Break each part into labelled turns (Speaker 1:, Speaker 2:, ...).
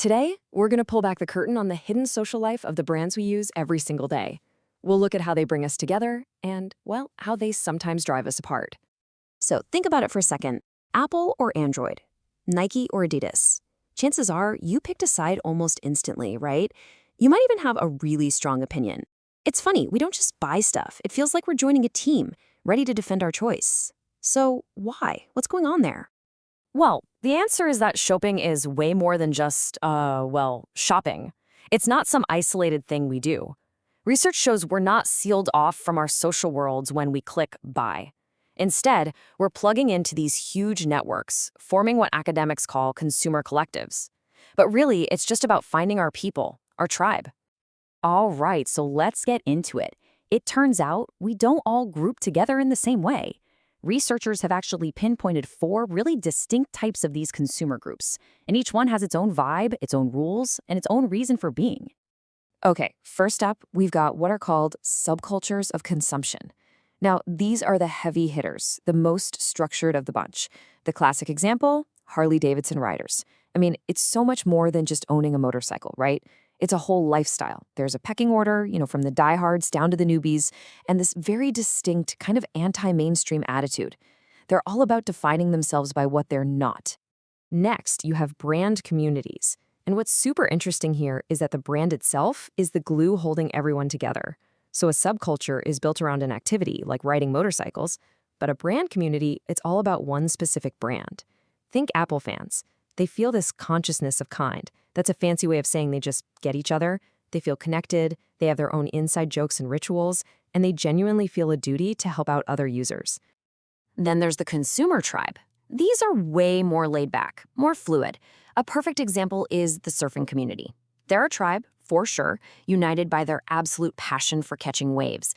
Speaker 1: Today, we're going to pull back the curtain on the hidden social life of the brands we use every single day. We'll look at how they bring us together and, well, how they sometimes drive us apart.
Speaker 2: So think about it for a second. Apple or Android? Nike or Adidas? Chances are you picked a side almost instantly, right? You might even have a really strong opinion. It's funny, we don't just buy stuff. It feels like we're joining a team, ready to defend our choice. So why? What's going on there?
Speaker 1: Well, the answer is that shopping is way more than just, shopping. It's not some isolated thing we do. Research shows we're not sealed off from our social worlds when we click buy. Instead, we're plugging into these huge networks, forming what academics call consumer collectives. But really, it's just about finding our people, our tribe.
Speaker 3: All right, so let's get into it. It turns out we don't all group together in the same way. Researchers have actually pinpointed 4 really distinct types of these consumer groups, and each one has its own vibe, its own rules, and its own reason for being.
Speaker 1: Okay, first up, we've got what are called subcultures of consumption. Now, these are the heavy hitters, the most structured of the bunch. The classic example, Harley-Davidson riders. I mean, it's so much more than just owning a motorcycle, right? It's a whole lifestyle. There's a pecking order, from the diehards down to the newbies, and this very distinct kind of anti-mainstream attitude. They're all about defining themselves by what they're not. Next, you have brand communities. And what's super interesting here is that the brand itself is the glue holding everyone together. So a subculture is built around an activity like riding motorcycles, but a brand community, it's all about one specific brand. Think Apple fans. They feel this consciousness of kind. That's a fancy way of saying they just get each other. They feel connected, they have their own inside jokes and rituals, and they genuinely feel a duty to help out other users.
Speaker 2: Then there's the consumer tribe. These are way more laid back, more fluid. A perfect example is the surfing community. They're a tribe, for sure, united by their absolute passion for catching waves.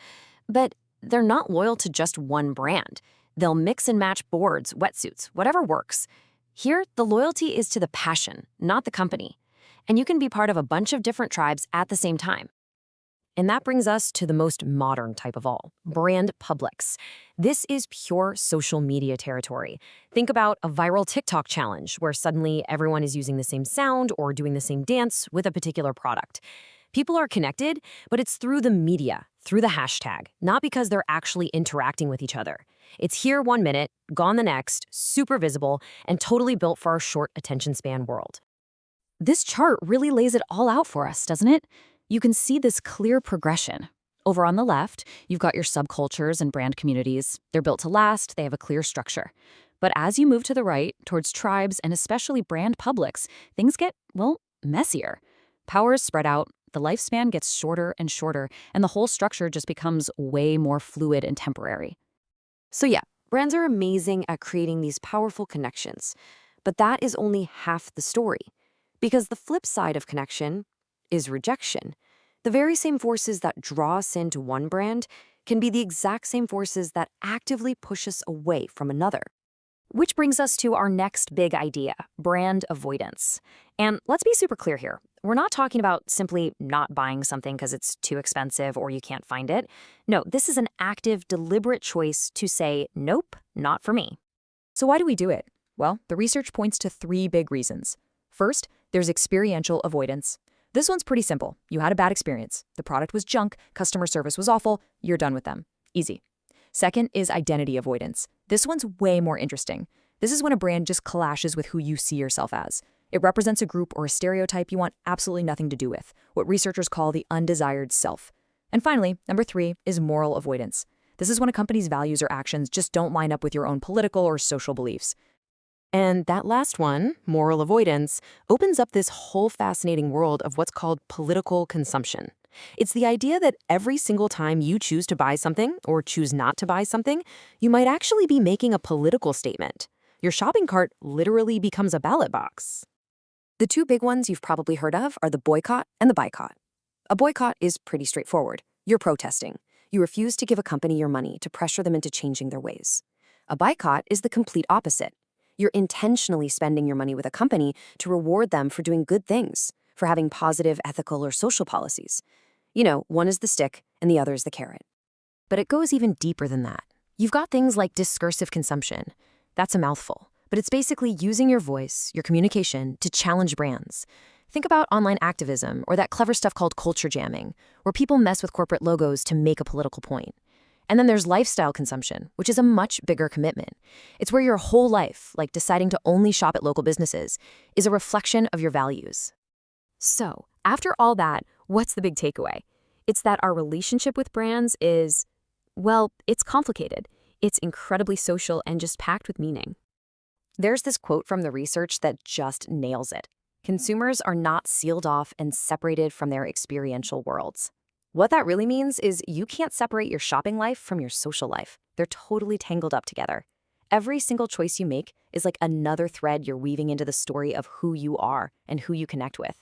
Speaker 2: But they're not loyal to just one brand. They'll mix and match boards, wetsuits, whatever works. Here, the loyalty is to the passion, not the company. And you can be part of a bunch of different tribes at the same time.
Speaker 1: And that brings us to the most modern type of all, brand publics. This is pure social media territory. Think about a viral TikTok challenge where suddenly everyone is using the same sound or doing the same dance with a particular product. People are connected, but it's through the media, through the hashtag, not because they're actually interacting with each other. It's here 1 minute, gone the next, super visible, and totally built for our short attention span world.
Speaker 3: This chart really lays it all out for us, doesn't it? You can see this clear progression. Over on the left, you've got your subcultures and brand communities. They're built to last, they have a clear structure. But as you move to the right, towards tribes and especially brand publics, things get, messier. Power is spread out, the lifespan gets shorter and shorter, and the whole structure just becomes way more fluid and temporary.
Speaker 1: So yeah, brands are amazing at creating these powerful connections. But that is only half the story. Because the flip side of connection is rejection. The very same forces that draw us into one brand can be the exact same forces that actively push us away from another.
Speaker 3: Which brings us to our next big idea, brand avoidance. And let's be super clear here. We're not talking about simply not buying something because it's too expensive or you can't find it. No, this is an active, deliberate choice to say, nope, not for me.
Speaker 4: So why do we do it? Well, the research points to 3 big reasons. First, there's experiential avoidance. This one's pretty simple. You had a bad experience. The product was junk, customer service was awful, you're done with them. Easy. Second is identity avoidance. This one's way more interesting. This is when a brand just clashes with who you see yourself as. It represents a group or a stereotype you want absolutely nothing to do with, what researchers call the undesired self. And finally, number 3 is moral avoidance. This is when a company's values or actions just don't line up with your own political or social beliefs.
Speaker 1: And that last one, moral avoidance, opens up this whole fascinating world of what's called political consumption. It's the idea that every single time you choose to buy something or choose not to buy something, you might actually be making a political statement. Your shopping cart literally becomes a ballot box. The 2 big ones you've probably heard of are the boycott and the boycott. A boycott is pretty straightforward. You're protesting. You refuse to give a company your money to pressure them into changing their ways. A boycott is the complete opposite. You're intentionally spending your money with a company to reward them for doing good things, for having positive ethical or social policies. One is the stick and the other is the carrot. But it goes even deeper than that. You've got things like discursive consumption. That's a mouthful, but it's basically using your voice, your communication, to challenge brands. Think about online activism or that clever stuff called culture jamming, where people mess with corporate logos to make a political point. And then there's lifestyle consumption, which is a much bigger commitment. It's where your whole life, like deciding to only shop at local businesses, is a reflection of your values.
Speaker 3: So, after all that, what's the big takeaway? It's that our relationship with brands is, well, it's complicated. It's incredibly social and just packed with meaning.
Speaker 1: There's this quote from the research that just nails it. Consumers are not sealed off and separated from their experiential worlds. What that really means is you can't separate your shopping life from your social life. They're totally tangled up together. Every single choice you make is like another thread you're weaving into the story of who you are and who you connect with.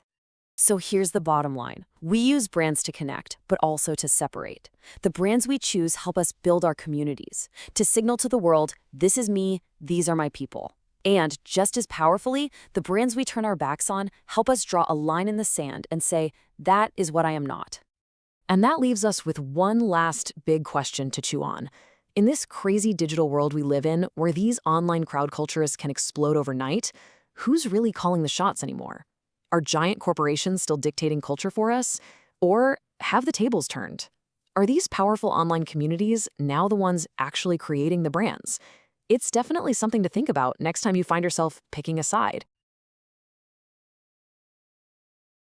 Speaker 2: So here's the bottom line. We use brands to connect, but also to separate. The brands we choose help us build our communities, to signal to the world, this is me, these are my people. And just as powerfully, the brands we turn our backs on help us draw a line in the sand and say, that is what I am not.
Speaker 1: And that leaves us with one last big question to chew on. In this crazy digital world we live in, where these online crowd cultures can explode overnight, who's really calling the shots anymore? Are giant corporations still dictating culture for us? Or have the tables turned? Are these powerful online communities now the ones actually creating the brands? It's definitely something to think about next time you find yourself picking a side.